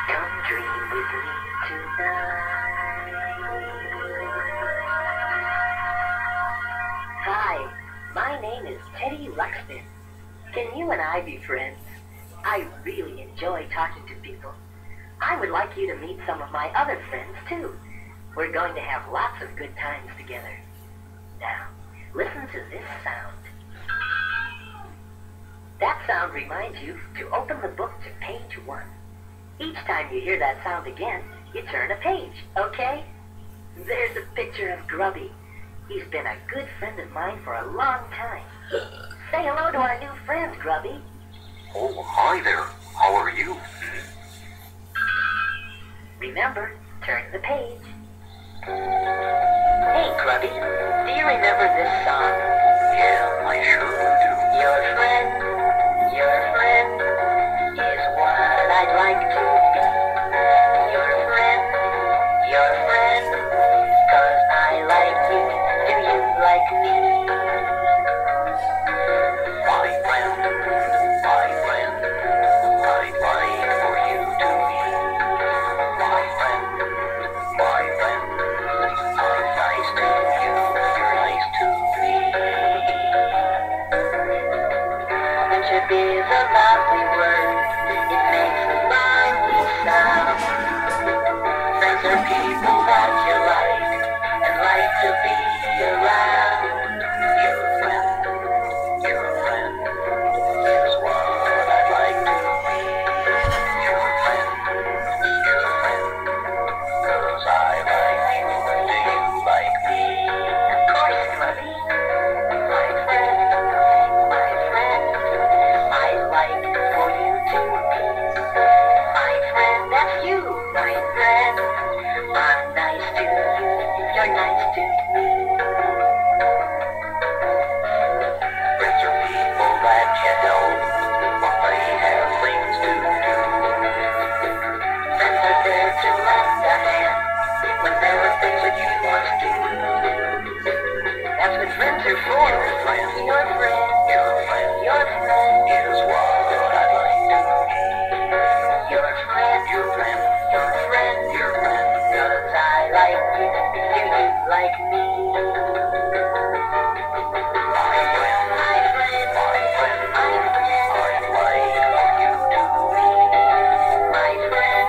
Come dream with me tonight. Hi, my name is Teddy Ruxpin. Can you and I be friends? I really enjoy talking to people. I would like you to meet some of my other friends, too. We're going to have lots of good times together. Now, listen to this sound. That sound reminds you to open the book to page 1. Each time you hear that sound again, you turn a page, okay? There's a picture of Grubby. He's been a good friend of mine for a long time. Say hello to our new friend, Grubby. Oh, hi there. How are you? Remember, turn the page. Hey, Grubby, do you remember this song? Yeah, I sure do. Your friend is what I'd like to be. Your friend, 'cause I like you. Do you like me? My friend, I'd like for you to be. My friend, I'm nice to you, you're nice to me. Friendship is a lovely word. It makes a lovely sound. Friends are people that you like and like to be around. Your friend is what I'd like to be. Your friend, 'cause I like you, do you like me? Of course, Grubby. My friend, I'd like for you to be. My friend, that's you, my friend. I'm nice to you, you're nice to me. Friends are people that you help when they have things to do. Friends are there to lend a hand when there are things that you must do. That's what friends are for. Your friend is what I'd like to be. Your friend, 'cause I like you, do you like me? My friend, I'd like for you to be. My friend,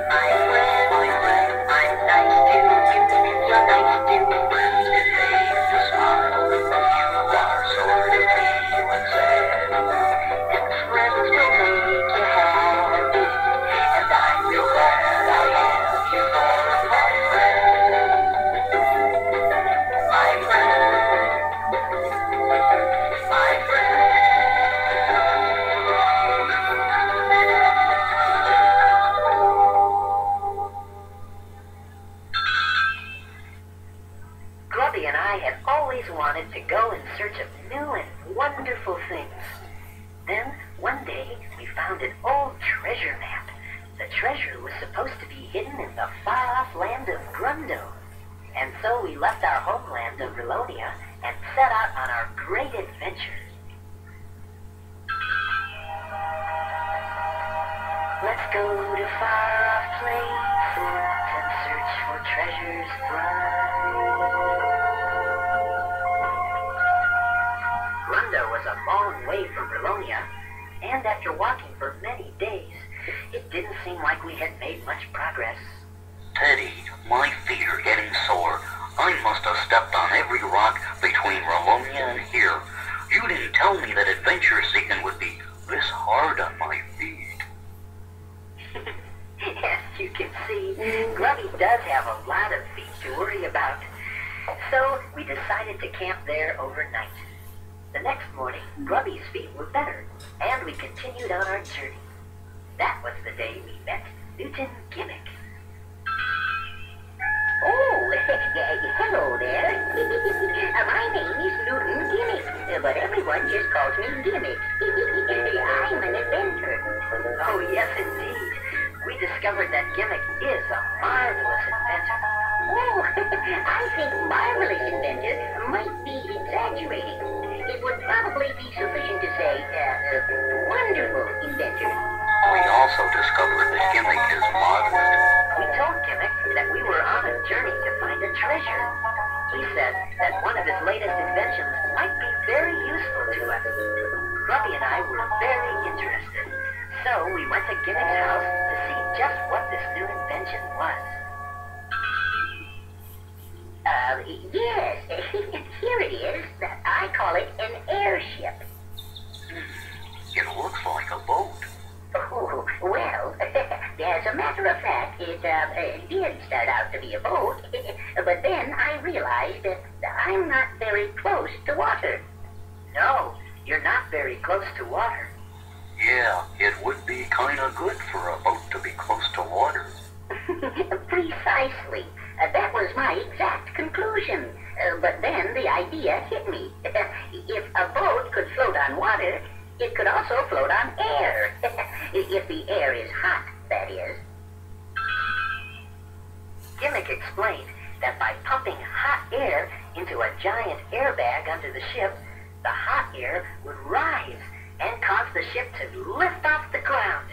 My friend, I'm nice to you, you're nice to me. friends, it makes you smile. You are sort of feeling sad. And friends will make you happy, and I'm real glad I have you for my friend. My friend, my friend. Grubby and I had always wanted to go in search of new and wonderful things. Then, one day, we found an old treasure map. The treasure was supposed to be hidden in the far-off land of Grundo. And so we left our homeland of Relonia and set out on our great adventure. Let's go to far-off places and search for treasures bright. Grundo was a long way from Relonia, and after walking for many days, it didn't seem like we had made much progress. Teddy, my feet are getting sore. I must have stepped on every rock between Relonia and here. You didn't tell me that adventure seeking would be this hard on my feet. As you can see, Grubby does have a lot of feet to worry about. So we decided to camp there overnight. The next morning, Grubby's feet were better, and we continued on our journey. That was the day we met Newton Gimmick. Oh, hello there. My name is Newton Gimmick, but everyone just calls me Gimmick. I'm an inventor. Oh, yes, indeed. We discovered that Gimmick is a marvelous inventor. Oh, I think marvelous inventor might be exaggerating. It would probably be sufficient to say, wonderful inventor. We all also discovered that Gimmick is modest. We told Gimmick that we were on a journey to find a treasure. He said that one of his latest inventions might be very useful to us. Grubby and I were very interested, so we went to Gimmick's house to see just what this new invention was. Yes, here it is. I call it an airship. It looks like a boat. Oh, well, as a matter of fact, it did start out to be a boat, but then I realized that I'm not very close to water. No, you're not very close to water. Yeah, it would be kind of good for a boat to be close to water. Precisely. That was my exact conclusion. But then the idea hit me. If a boat could float on water, it could also float on air. If the air is hot, that is. Gimmick explained that by pumping hot air into a giant airbag under the ship, the hot air would rise and cause the ship to lift off the ground.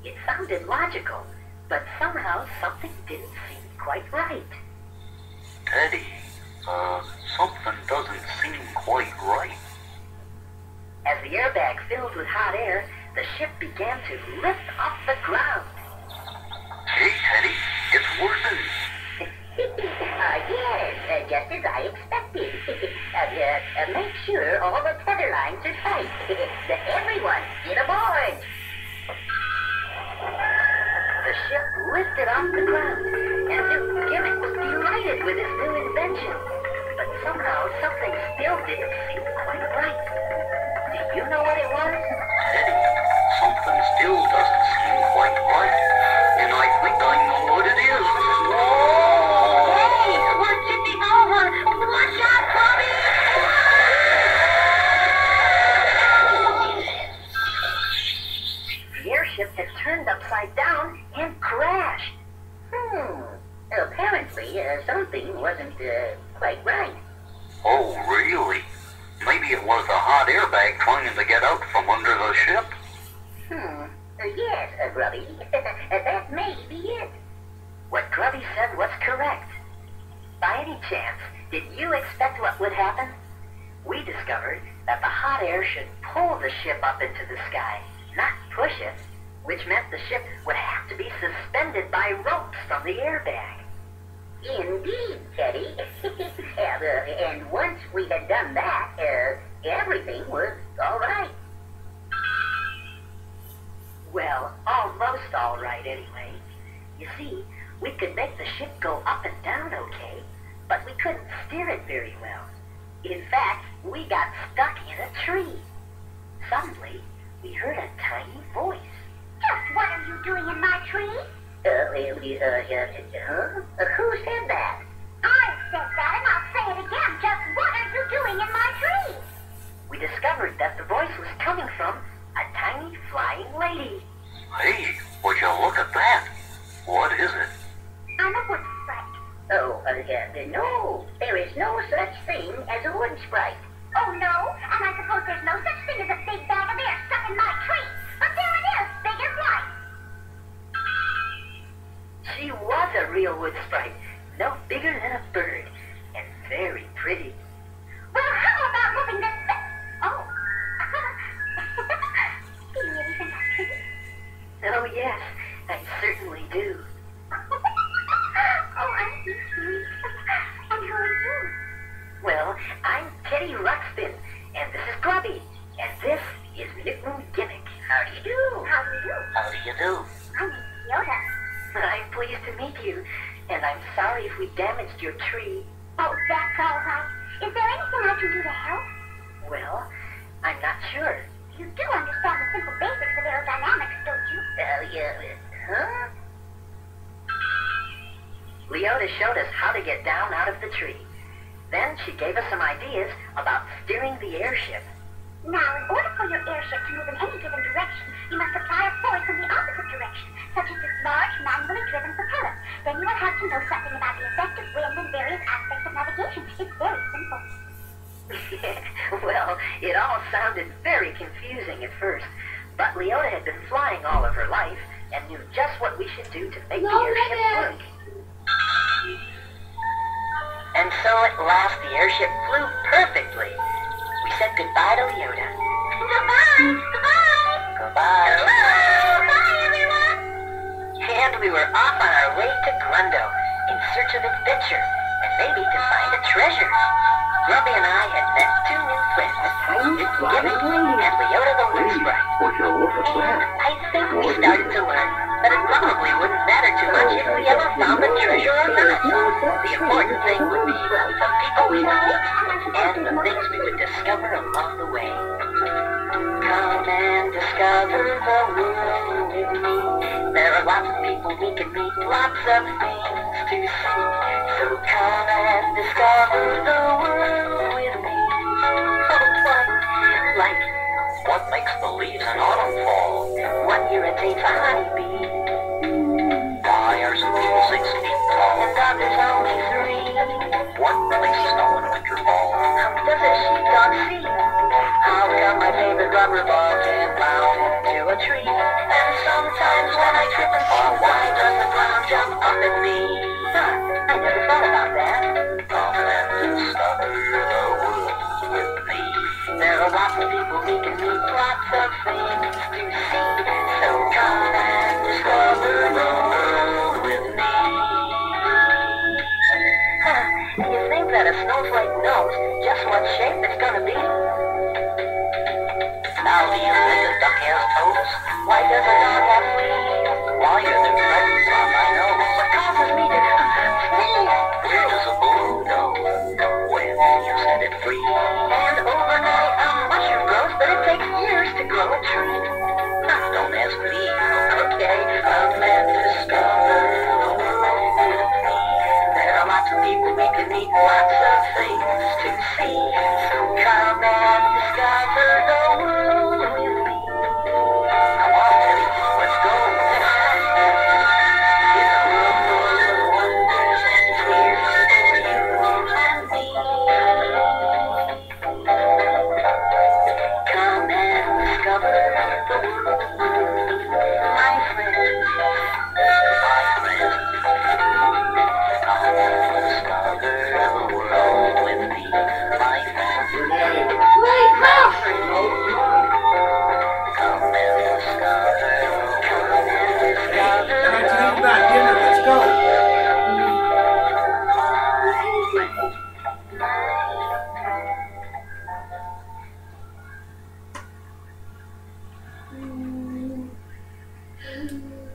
It sounded logical, but somehow something didn't seem quite right. Teddy, something doesn't seem quite right. As the airbag filled with hot air, the ship began to lift off the ground. Hey, Teddy, it's working. Yes, just as I expected. Make sure all the tether lines are tight. Everyone, get aboard. The ship lifted off the ground, and Gimmick was delighted with his new invention. But somehow something still didn't seem quite right. Do you know what it was? Teddy, something still doesn't seem quite right. And I think I know what it is. Whoa! Hey, we're tipping over! Watch out, Bobby! The airship had turned upside down and crashed. Apparently, something wasn't quite right. Oh, really? Maybe it was the hot airbag trying to get out from under the ship? Yes, Grubby. That may be it. What Grubby said was correct. By any chance, did you expect what would happen? We discovered that the hot air should pull the ship up into the sky, not push it, which meant the ship would have to be suspended by ropes from the airbag. Indeed, Teddy. And once we had done that, everything was all right. Well, almost all right anyway. You see, we could make the ship go up and down okay, but we couldn't steer it very well. In fact, we got stuck in a tree. Suddenly, we heard a tiny voice. Just what are you doing in my tree? Who said that? I said that, and I'll say it again. Just what are you doing in my tree? We discovered that the voice was coming from a tiny flying lady. Hey, would you look at that? What is it? I'm a wood sprite. Oh, no, there is no such thing as a wood sprite. Oh, no? And I suppose there's no such thing as a big bag of air stuck in my tree. But there it is, big as life. She was a real wood sprite, no bigger than a bird, and very pretty. Well, how about moving this bit? Oh. Do you really think I'm pretty? Oh, yes, I certainly do. Oh, I'm so sweet. And who are you? Well, I'm Teddy Ruxpin, and this is Grubby, and this is Newton Gimmick. How do you do? How do you do? How do you do? My name's Yoda. I'm pleased to meet you, and I'm sorry if we damaged your tree. Oh, that's all right. Is there anything I can do to help? Well, I'm not sure. You do understand the simple basics of aerodynamics, don't you? Huh? Leota showed us how to get down out of the tree. Then she gave us some ideas about steering the airship. Now, in order for your airship to move in any given direction, you must apply a force in the opposite direction, such as this large, manually driven propeller. Then you will have to know something about the effect of wind and various aspects of navigation. It's very simple. Well, it all sounded very confusing at first, but Leota had been flying all of her life, knew just what we should do to make the airship work. And so at last the airship flew perfectly. We said goodbye to Leota. Goodbye! Goodbye! Goodbye. Goodbye, everyone! And we were off on our way to Grundo in search of adventure and maybe to find a treasure. Grumpy and I had met two new friends, Gimmick and Leota the Wood Sprite. And I think we started to learn that it probably wouldn't matter too much if we ever found a treasure or not. The important thing would be the people we would meet and the things we would discover along the way. Come and discover the world with me. There are lots of people we can meet, lots of things to see. So come and discover the world with me. Oh, What makes the leaves in autumn fall? what irritates a honeybee? Why are some people 6 feet tall? And others only 3. What makes snow in winter fall? How does a sheepdog see? How come my favorite rubber ball can't bounce into a tree? And sometimes when I trip and fall, why does the ground jump up at me? Huh, I never thought about that. Come and discover the world with me. There are lots of people we can meet, lots of things to see. So come and discover the world with me. Do you think that a snowflake knows just what shape it's gonna be? Now do you think a duck has toes? Why does a dog have fleas? Why are there feathers on my nose? What causes me to sneeze? Where does a balloon go? When you set it free. And overnight a mushroom grows, but it takes years to grow a tree. Don't ask me. Okay, come and discover the world with me. There are lots of people we can meet, lots of things to see. So come and discover the world with me. Come on, Teddy, let's go. It's a world full of wonders and it's here for you and me. Come and discover the world with me, my friend. My friend. Come and discover the world with me. My friend. Come and discover Time to eat about dinner. Let's go. Mm.